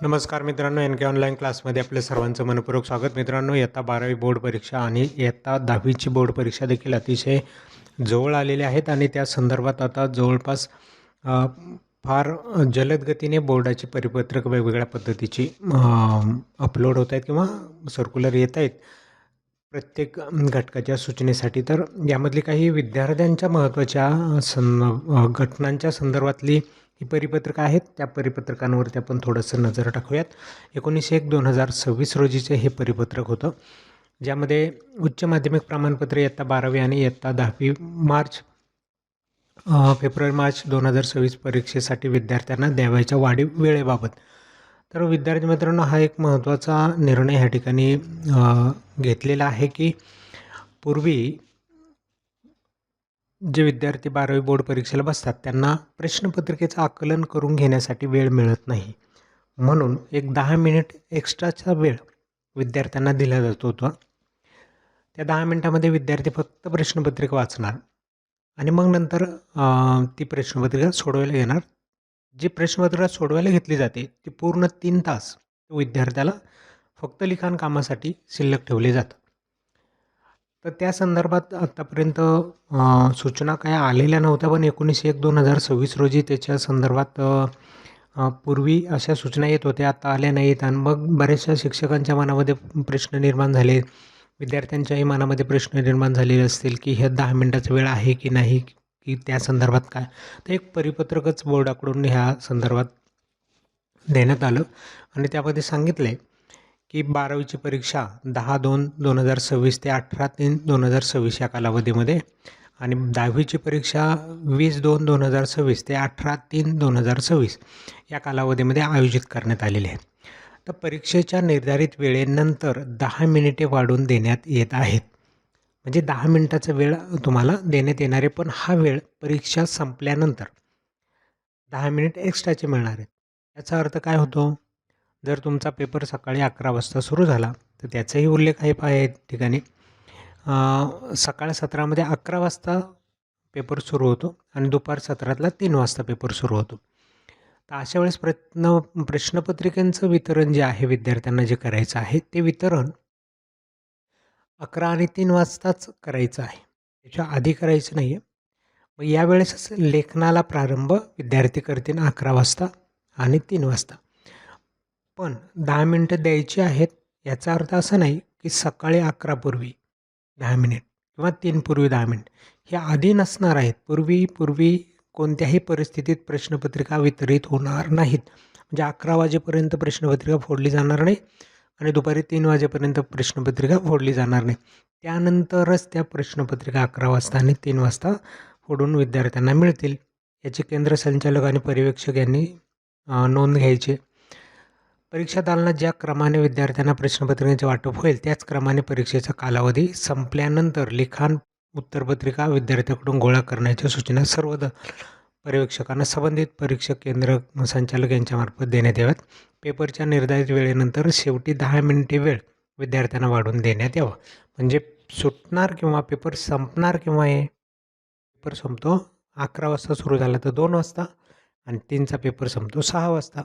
नमस्कार मित्रांनो, एन के ऑनलाईन क्लासमध्ये आपले सर्वांचं मनपूर्वक स्वागत. मित्रांनो, इयत्ता 12वी बोर्ड परीक्षा आणि इयत्ता 10वीची बोर्ड परीक्षा देखील अतिशय जवळ आलेल्या आहेत आणि त्या संदर्भात आता जवळपास फार जलद गतीने बोर्डाची परिपत्रक वेगवेगळ्या पद्धतीची अपलोड होत आहेत किंवा सर्क्युलर येत आहेत प्रत्येक घटकाच्या सूचनेसाठी. तर यामधली काही विद्यार्थ्यांच्या महत्त्वाच्या घटनांच्या संदर्भातली ही परिपत्रकं आहेत. त्या परिपत्रकांवरती आपण थोडंसं नजर टाकूयात. 19/1/2026 रोजीचे हे परिपत्रक होतं, ज्यामध्ये उच्च माध्यमिक प्रमाणपत्र इयत्ता 12वी आणि इयत्ता 10वी फेब्रुवारी-मार्च 2026 परीक्षेसाठी विद्यार्थ्यांना द्यावयाच्या वाढीव वेळेबाबत. तर विद्यार्थी मित्रांनो, हा एक महत्त्वाचा निर्णय ह्या ठिकाणी घेतलेला आहे की पूर्वी जे विद्यार्थी 12वी बोर्ड परीक्षेला बसतात त्यांना प्रश्नपत्रिकेचं आकलन करून घेण्यासाठी वेळ मिळत नाही, म्हणून एक 10 मिनिट एक्स्ट्राचा वेळ विद्यार्थ्यांना दिला जातो होता. त्या 10 मिनिटामध्ये विद्यार्थी फक्त प्रश्नपत्रिका वाचणार आणि मग नंतर ती प्रश्नपत्रिका सोडवायला घेणार. जी प्रश्नपत्रिका सोडवायला घेतली जाते ती पूर्ण 3 तास विद्यार्थ्याला फक्त लिखाण कामासाठी शिल्लक ठेवले जातात. तर त्या संदर्भात आत्तापर्यंत सूचना काय आलेल्या नव्हत्या, पण 19/1/2026 रोजी त्याच्या संदर्भात पूर्वी अशा सूचना येत होत्या, आता आल्या नाहीत. आणि मग बऱ्याचशा शिक्षकांच्या मनामध्ये प्रश्न निर्माण झाले, विद्यार्थ्यांच्याही मनामध्ये प्रश्न निर्माण झालेले असतील की ह्या 10 मिनिटाचा वेळ आहे की नाही, की त्या संदर्भात काय. तर एक परिपत्रकच बोर्डाकडून ह्या संदर्भात देण्यात आलं आणि त्यामध्ये सांगितलं आहे की 12वीची परीक्षा 10/2/2026 ते 18/3/2026 या कालावधीमध्ये आणि 10वीची परीक्षा 20/2/2026 ते 18/3/2026 या कालावधीमध्ये आयोजित करण्यात आलेली आहे. तर परीक्षेच्या निर्धारित वेळेनंतर 10 मिनिटे वाढवून देण्यात येत आहेत. म्हणजे 10 मिनिटाचा वेळ तुम्हाला देण्यात येणार आहे, पण हा वेळ परीक्षा संपल्यानंतर 10 मिनिट एक्स्ट्राचे मिळणार आहेत. याचा अर्थ काय होतो? जर तुमचा पेपर सकाळी 11 वाजता सुरू झाला तर त्याचाही उल्लेख आहे ठिकाणी. सकाळ सत्रामध्ये 11 वाजता पेपर सुरू होतो आणि दुपार सत्रातला 3 वाजता पेपर सुरू होतो. तर अशा वेळेस प्रश्नपत्रिकांचं वितरण जे आहे विद्यार्थ्यांना जे करायचं आहे ते वितरण 11 आणि 3 वाजताच करायचं आहे, त्याच्या आधी करायचं नाही आहे. मग यावेळेस लेखनाला प्रारंभ विद्यार्थी करतील 11 वाजता आणि 3 वाजता. पण 10 मिनटं द्यायची आहेत याचा अर्थ असा नाही की सकाळी 11 पूर्वी 10 मिनिट किंवा 3 पूर्वी 10 मिनिट हे आधी नसणार आहेत. पूर्वी कोणत्याही परिस्थितीत प्रश्नपत्रिका वितरित होणार नाहीत. म्हणजे 11 वाजेपर्यंत प्रश्नपत्रिका फोडली जाणार नाही आणि दुपारी 3 वाजेपर्यंत प्रश्नपत्रिका फोडली जाणार नाही. त्यानंतरच त्या प्रश्नपत्रिका 11 वाजता आणि 3 वाजता फोडून विद्यार्थ्यांना मिळतील. याची केंद्र संचालक आणि पर्यवेक्षक यांनी नोंद घ्यायची. परीक्षा दालनात ज्या क्रमाने विद्यार्थ्यांना प्रश्नपत्रिकेचे वाटप होईल त्याच क्रमाने परीक्षेचा कालावधी संपल्यानंतर लिखाण उत्तरपत्रिका विद्यार्थ्यांकडून गोळा करण्याच्या सूचना सर्व पर्यवेक्षकांना संबंधित परीक्षक केंद्र संचालक यांच्यामार्फत देण्यात याव्यात. पेपरच्या निर्धारित वेळेनंतर शेवटी 10 मिनिटे वेळ विद्यार्थ्यांना वाढवून देण्यात यावं. म्हणजे सुटणार किंवा पेपर संपणार केव्हा आहे? पेपर संपतो 11 वाजता सुरू झाला तर 2 वाजता आणि 3चा पेपर संपतो 6 वाजता.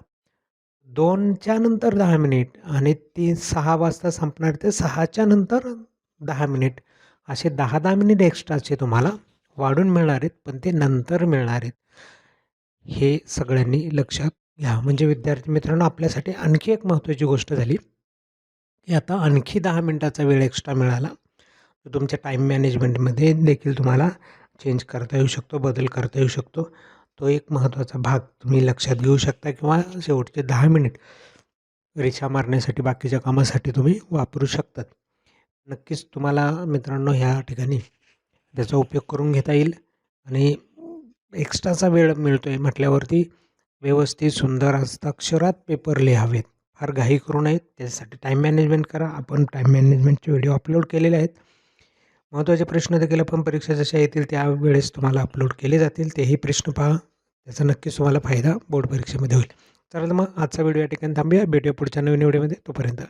2च्या नंतर 10 मिनिट आणि 6 वाजता संपणार ते 6च्या नंतर 10 मिनिट असे 10 मिनिट एक्स्ट्राचे तुम्हाला वाढून मिळणार आहेत, पण ते नंतर मिळणार आहेत. हे सगळ्यांनी लक्षात घ्या. म्हणजे विद्यार्थी मित्रांनो, आपल्यासाठी आणखी एक महत्त्वाची गोष्ट झाली की आता आणखी 10 मिनिटाचा वेळ एक्स्ट्रा मिळाला तर तुमच्या टाईम मॅनेजमेंटमध्ये देखील तुम्हाला चेंज करता येऊ शकतो, बदल करता येऊ शकतो. तो एक महत्त्वाचा भाग तुम्ही लक्षात घेऊ शकता किंवा शेवटचे 10 मिनिट रेषा मारण्यासाठी बाकीच्या कामासाठी तुम्ही वापरू शकतात. नक्कीच तुम्हाला मित्रांनो ह्या ठिकाणी त्याचा उपयोग करून घेता येईल आणि एक्स्ट्राचा वेळ मिळतो आहे म्हटल्यावरती व्यवस्थित सुंदर हस्ताक्षरात पेपर लिहावेत, फार घाई करू नयेत. त्यासाठी टाईम मॅनेजमेंट करा. आपण टाईम मॅनेजमेंटचे व्हिडिओ अपलोड केलेले आहेत. महत्त्वाचे प्रश्न देखील आपण परीक्षा जशा येतील त्यावेळेस तुम्हाला अपलोड केले जातील. तेही प्रश्न पहा, त्याचा नक्कीच तुम्हाला फायदा बोर्ड परीक्षेमध्ये होईल. चला मग आजचा व्हिडिओ या ठिकाणी थांबूया. भेटूया पुढच्या नवीन व्हिडिओमध्ये. तोपर्यंत